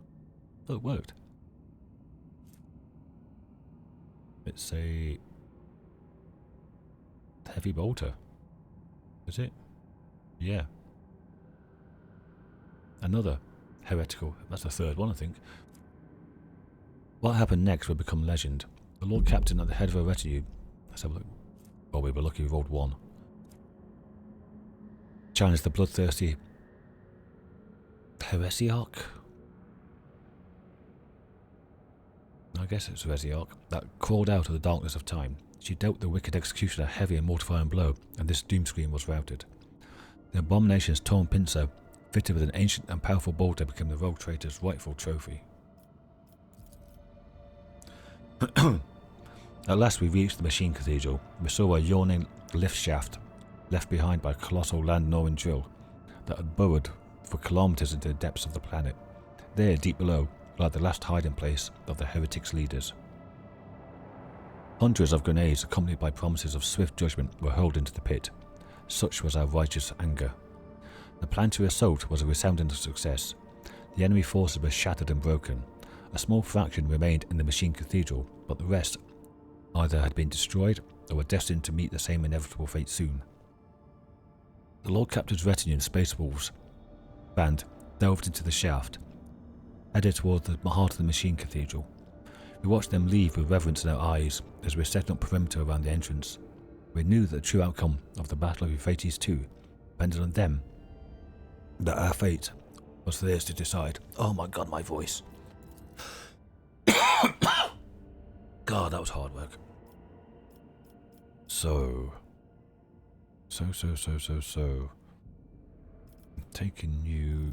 Oh, it worked. It's a heavy bolter. Is it? Yeah. Another heretical. That's the third one, I think. What happened next would become legend. The Lord Captain at the head of a retinue. Let's have a look. Oh, we were lucky we rolled 1. Challenged the bloodthirsty heresiarch. I guess it's heresiarch that crawled out of the darkness of time. She dealt the wicked executioner a heavy and mortifying blow, and this doomscreen was routed. The abomination's torn pincer, fitted with an ancient and powerful bolter, became the rogue traitor's rightful trophy. At last we reached the machine cathedral. We saw a yawning lift shaft left behind by a colossal land-gnawing drill that had burrowed for kilometers into the depths of the planet. There, deep below, lay the last hiding place of the heretics' leaders. Hundreds of grenades, accompanied by promises of swift judgment, were hurled into the pit. Such was our righteous anger. The plan to assault was a resounding success. The enemy forces were shattered and broken. A small fraction remained in the machine cathedral, but the rest either had been destroyed or were destined to meet the same inevitable fate soon. The Lord Captain's retinue and Space Wolves band delved into the shaft, headed toward the heart of the machine cathedral. We watched them leave with reverence in our eyes as we set up perimeter around the entrance. We knew that the true outcome of the Battle of Eufrates II depended on them, that our fate was theirs to decide. Oh my god, my voice. God, that was hard work. So. I'm taking you.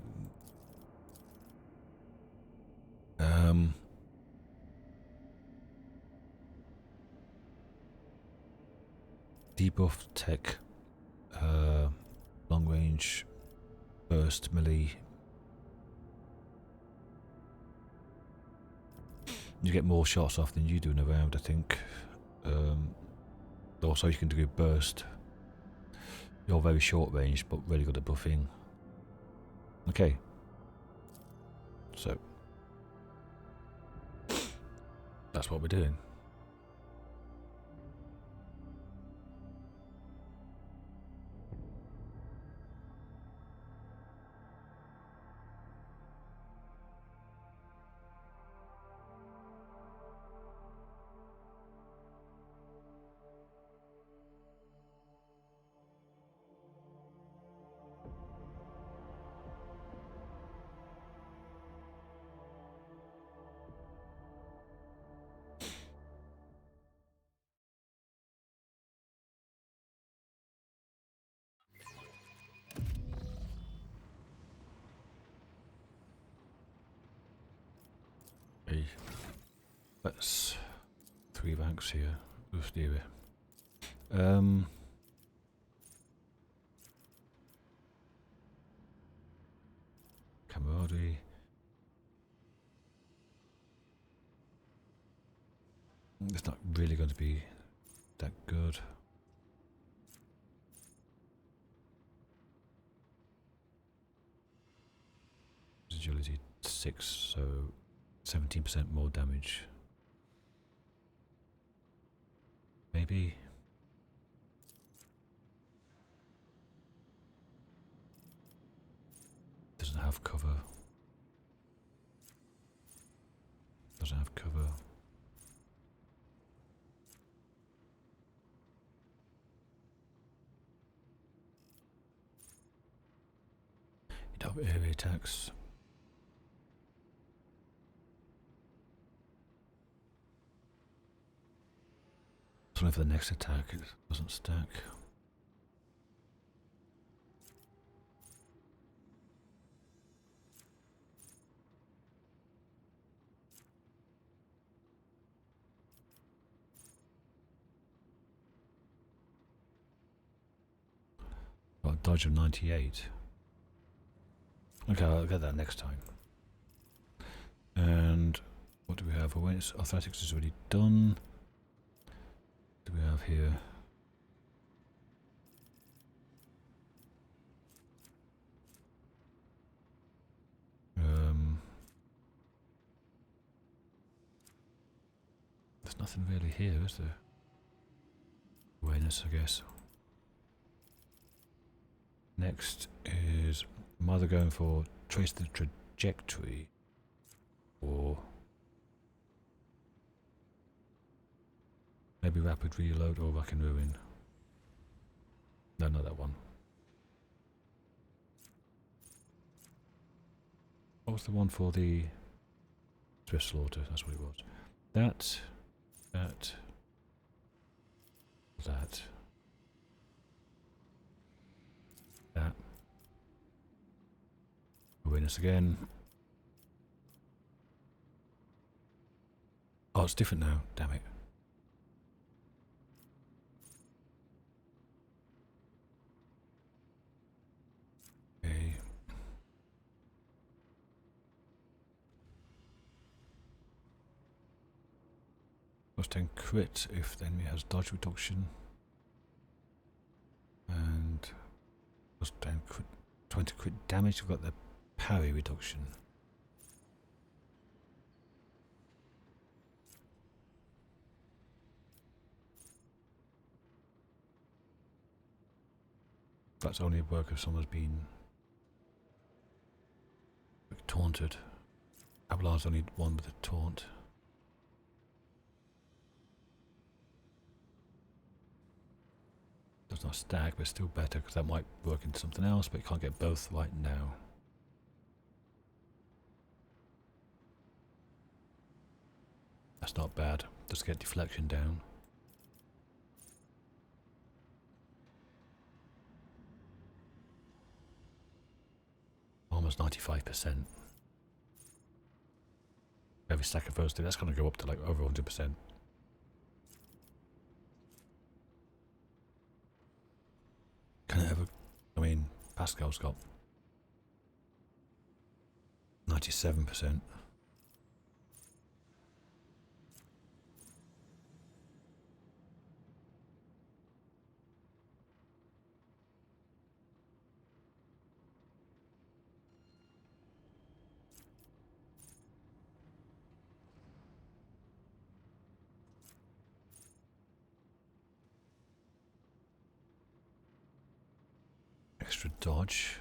Debuff tech, long range, burst, melee. You get more shots off than you do in a round, I think. Also, you can do burst. You're very short range, but really good at buffing. Okay. So. That's what we're doing. Okay. That's 3 ranks here. Oof, dear. Camaraderie. It's not really going to be that good. Agility 6, so 17% more damage. Maybe. Doesn't have cover. Doesn't have cover. You don't have area attacks. It's only for the next attack, it doesn't stack. Got a dodge of 98. Okay, I'll get that next time. And what do we have? Awareness, athletics is already done. What do we have here? There's nothing really here, is there? Awareness, I guess. Next is, I'm either going for trace the trajectory or maybe rapid reload or rack and ruin. No, not that one. What was the one for the Swift Slaughter? That's what it was. That. Awareness again. Oh, it's different now. Damn it. Okay. Plus 10 crit if the enemy has dodge reduction. And plus 10 crit, 20 crit damage. We've got the parry reduction. That's only work if someone's been taunted. Abelard's only one with a taunt. Does not stack, but still better because that might work into something else, but you can't get both right now. That's not bad. Just get deflection down. Almost 95%. Every stack of those two, that's going to go up to like over 100%. Can it ever? I mean, Pascal's got 97%. Extra dodge.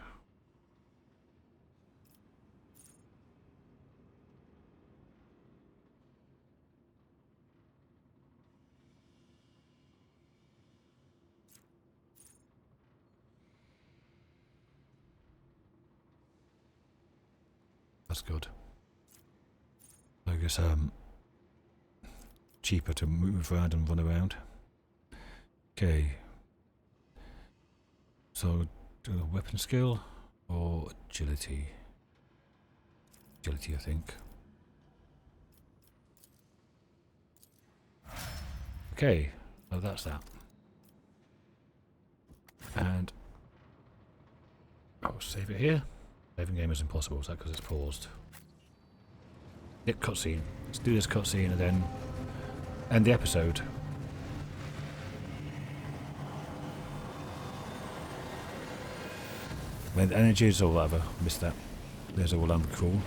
That's good. I guess cheaper to move around and run around. Okay. So do a weapon skill or agility? Agility, I think. Okay, so that's that. And I'll save it here. Saving game is impossible, is that because it's paused? Yep, cutscene. Let's do this cutscene and then end the episode. When energies or whatever, missed that. There's all cool.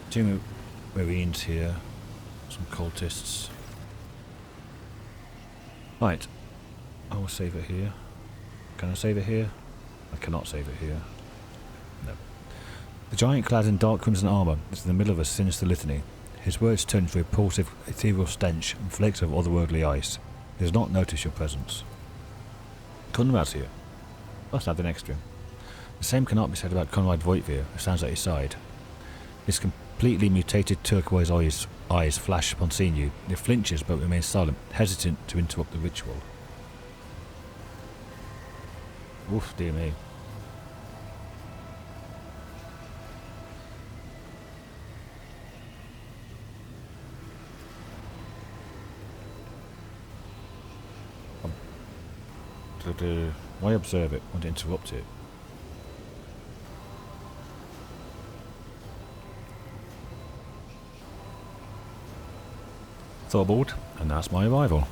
Two Marines here, some cultists. Right, I will save it here. Can I save it here? I cannot save it here. No. The giant clad in dark crimson armour is in the middle of a sinister litany. His words turn to a repulsive, ethereal stench and flakes of otherworldly ice. He does not notice your presence. Conrad's here. Must add the next to him. The same cannot be said about Conrad Voigtveer, who stands at his side. His completely mutated turquoise eyes flash upon seeing you. He flinches but remains silent, hesitant to interrupt the ritual. Oof, dear me. Why observe it? Want to interrupt it? Thorbold, and that's my arrival.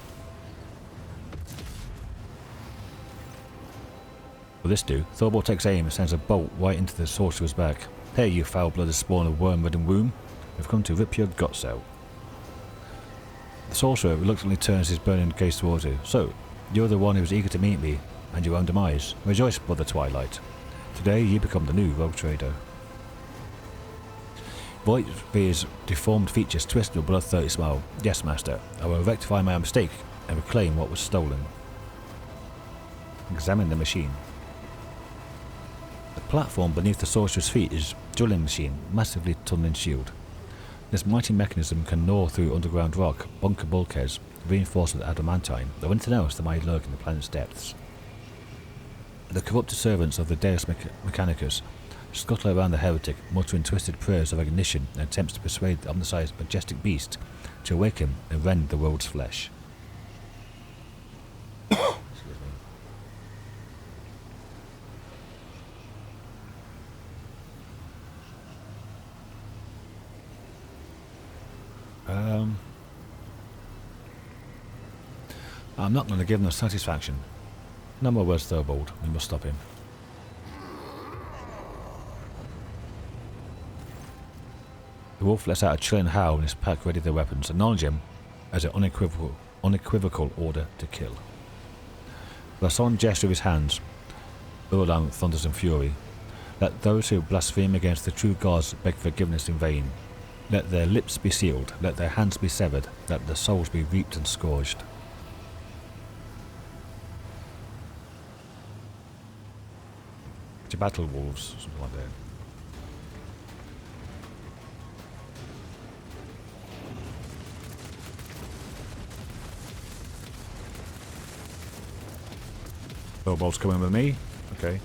For this do, Thorbold takes aim and sends a bolt right into the sorcerer's back. Hey, you foul-blooded spawn of worm-ridden womb, we've come to rip your guts out. The sorcerer reluctantly turns his burning gaze towards you. So, you're the one who was eager to meet me, and your own demise. Rejoice, brother Twilight. Today you become the new rogue trader. Voidbeard's deformed features twist with a bloodthirsty smile. Yes, master, I will rectify my mistake and reclaim what was stolen. Examine the machine. The platform beneath the sorcerer's feet is a drilling machine, massively tunneling shield. This mighty mechanism can gnaw through underground rock, bunker bulkheads, reinforced with adamantine, or anything else that might lurk in the planet's depths. The corrupted servants of the Deus Mechanicus scuttle around the heretic, muttering twisted prayers of ignition and attempts to persuade the omniscient majestic beast to awaken and rend the world's flesh. Excuse me. I'm not going to give him the satisfaction. No more words, Thorbold. We must stop him. The wolf lets out a chilling howl and his pack ready their weapons, acknowledge him as an unequivocal order to kill. With a solemn gesture of his hands, Urlan thunders in fury. Let those who blaspheme against the true gods beg forgiveness in vain. Let their lips be sealed, let their hands be severed, let their souls be reaped and scourged. To battle wolves, something like that. Thorbold's coming with me. Okay.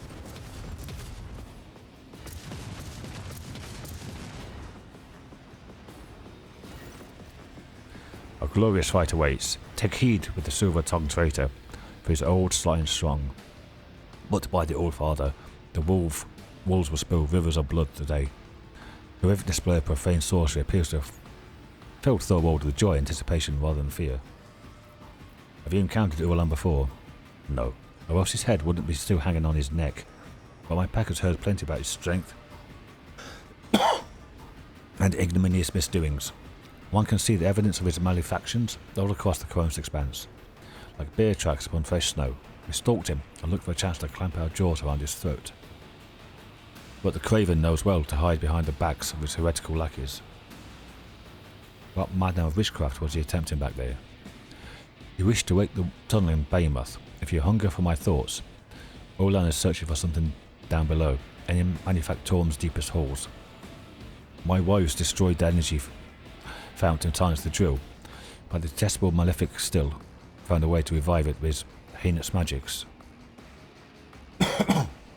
A glorious fight awaits. Take heed with the silver-tongued traitor, for his old sly and strong. But by the All-Father, the wolves will spill rivers of blood today. The horrific display of profane sorcery appears to have filled Thorbold with joy and anticipation rather than fear. Have you encountered Urlan before? No, or else his head wouldn't be still hanging on his neck. But my pack has heard plenty about his strength and ignominious misdoings. One can see the evidence of his malefactions all across the Koronus Expanse, like bear tracks upon fresh snow. We stalked him and looked for a chance to clamp our jaws around his throat. But the craven knows well to hide behind the backs of his heretical lackeys. What madness of witchcraft was he attempting back there? He wished to wake the tunneling behemoth. If you hunger for my thoughts, Urlan is searching for something down below, and in Manufactorum's deepest halls. My woes destroyed the energy fountain times the drill, but the detestable malefic still found a way to revive it with his heinous magics.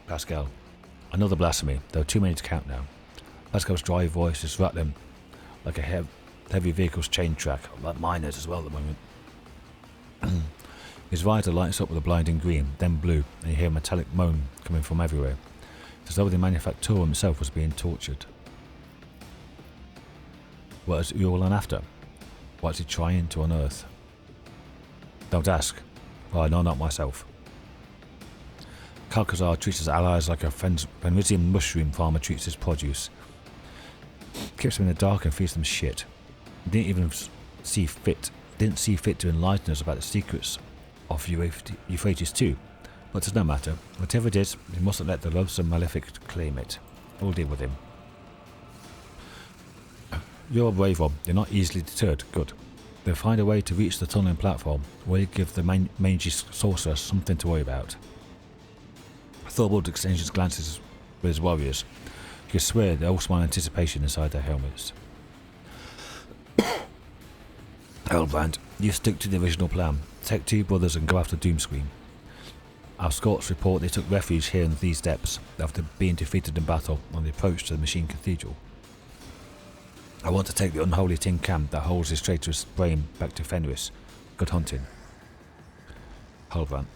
Pascal. Another blasphemy, though too many to count now. Pascal's dry voice is rattling like a heavy vehicle's chain track, like mine is as well at the moment. His visor lights up with a blinding green, then blue, and you hear a metallic moan coming from everywhere. It's as though the Manufactorum itself was being tortured. What is Urlan after? What is he trying to unearth? Don't ask, for I know not myself. Calcazar treats his allies like a Fenrisian mushroom farmer treats his produce. Keeps them in the dark and feeds them shit. Didn't see fit to enlighten us about the secrets of Eufrates II. But it's no matter. Whatever it is, we mustn't let the loathsome malefic claim it. We'll deal with him. You're a brave one. You're not easily deterred. Good. They'll find a way to reach the tunneling platform, where you give the mangy sorcerer something to worry about. Thorbold exchanges glances with his warriors. You could swear they all smile anticipation inside their helmets. Hellbrand, you stick to the original plan. Take 2 brothers and go after Doomscream. Our scouts report they took refuge here in these depths after being defeated in battle on the approach to the Machine Cathedral. I want to take the unholy tin can that holds his traitorous brain back to Fenris. Good hunting. Hellbrand.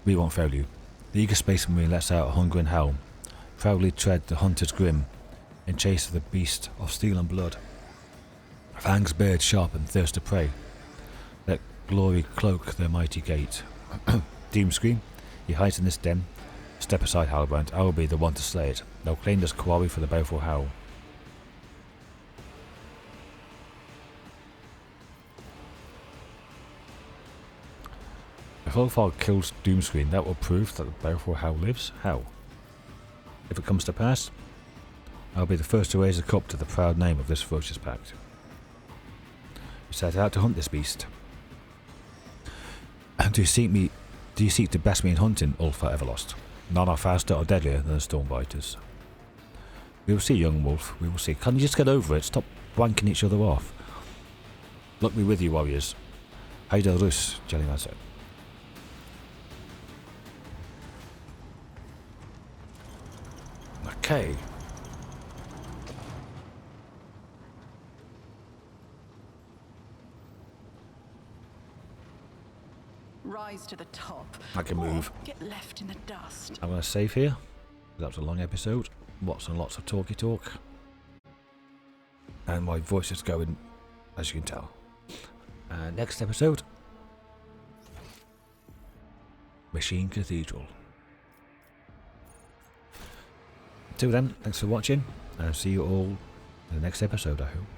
We won't fail you. The eager Space Marine lets out a hunger and howl, proudly tread the hunter's grim, in chase of the beast of steel and blood. Fangs bared sharp and thirst to prey. Let glory cloak their mighty gate. Doomscream, he hides in this den. Step aside, Hellbrand. I will be the one to slay it. They'll claim this quarry for the baleful howl. If Ulfar kills Doomscream, that will prove that the baleful howl lives. How? If it comes to pass, I'll be the first to raise a cup to the proud name of this ferocious pact. You set out to hunt this beast. Do you seek to best me in hunting, Ulfar Everlost? None are faster or deadlier than the Stormbiters. We will see, young wolf, we will see. Can you just get over it? Stop wanking each other off. Luck be with you, warriors. Haida Rus, Jellymancer. Okay. Rise to the top. I can move. Get left in the dust. I'm going to save here. That was a long episode. Lots and lots of talky talk. And my voice is going, as you can tell. Next episode. Machine Cathedral. Until then, thanks for watching. And I'll see you all in the next episode, I hope.